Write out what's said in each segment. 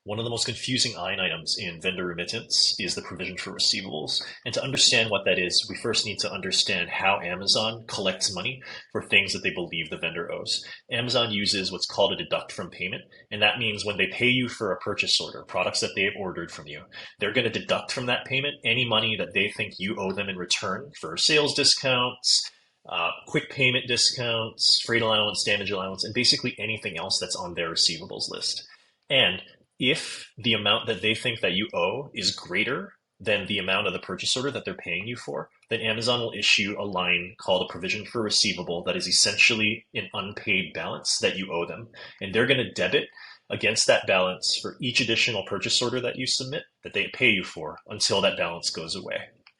One of the most confusing line items in vendor remittance is the provision for receivables. And to understand what that is, we first need to understand how Amazon collects money for things that they believe the vendor owes. Amazon uses what's called a deduct from payment, and that means when they pay you for a purchase order, products that they have ordered from you, they're going to deduct from that payment any money that they think you owe them in return for sales discounts, quick payment discounts, freight allowance, damage allowance, and basically anything else that's on their receivables list. And if the amount that they think that you owe is greater than the amount of the purchase order that they're paying you for, then Amazon will issue a line called a provision for receivable that is essentially an unpaid balance that you owe them. And they're going to debit against that balance for each additional purchase order that you submit that they pay you for until that balance goes away.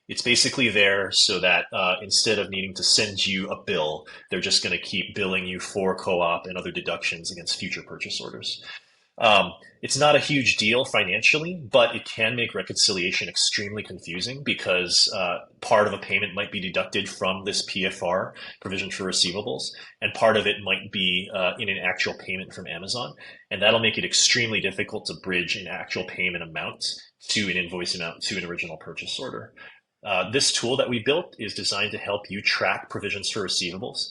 It's basically there so that instead of needing to send you a bill, they're just going to keep billing you for co-op and other deductions against future purchase orders. It's not a huge deal financially, but it can make reconciliation extremely confusing because part of a payment might be deducted from this PFR provision for receivables, and part of it might be in an actual payment from Amazon. And that'll make it extremely difficult to bridge an actual payment amount to an invoice amount to an original purchase order. This tool that we built is designed to help you track provisions for receivables.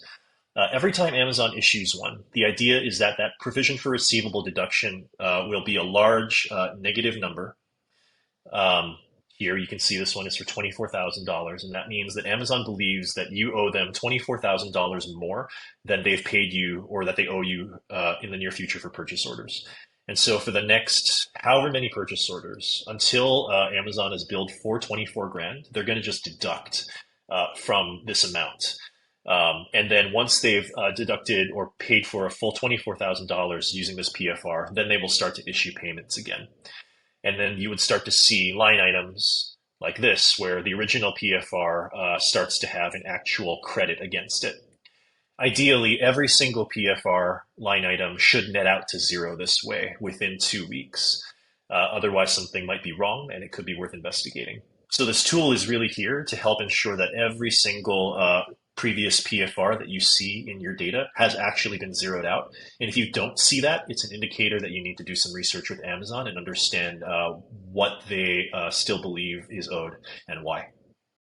Every time Amazon issues one, the idea is that that provision for receivable deduction will be a large negative number. Here you can see this one is for $24,000, and that means that Amazon believes that you owe them $24,000 more than they've paid you or that they owe you in the near future for purchase orders. And so for the next however many purchase orders, until Amazon has billed for 24 grand, they're going to just deduct from this amount. And then once they've deducted or paid for a full $24,000 using this PFR, then they will start to issue payments again. And then you would start to see line items like this, where the original PFR starts to have an actual credit against it. Ideally, every single PFR line item should net out to zero this way within 2 weeks. Otherwise, something might be wrong and it could be worth investigating. So this tool is really here to help ensure that every single previous PFR that you see in your data has actually been zeroed out. And if you don't see that, it's an indicator that you need to do some research with Amazon and understand what they still believe is owed and why.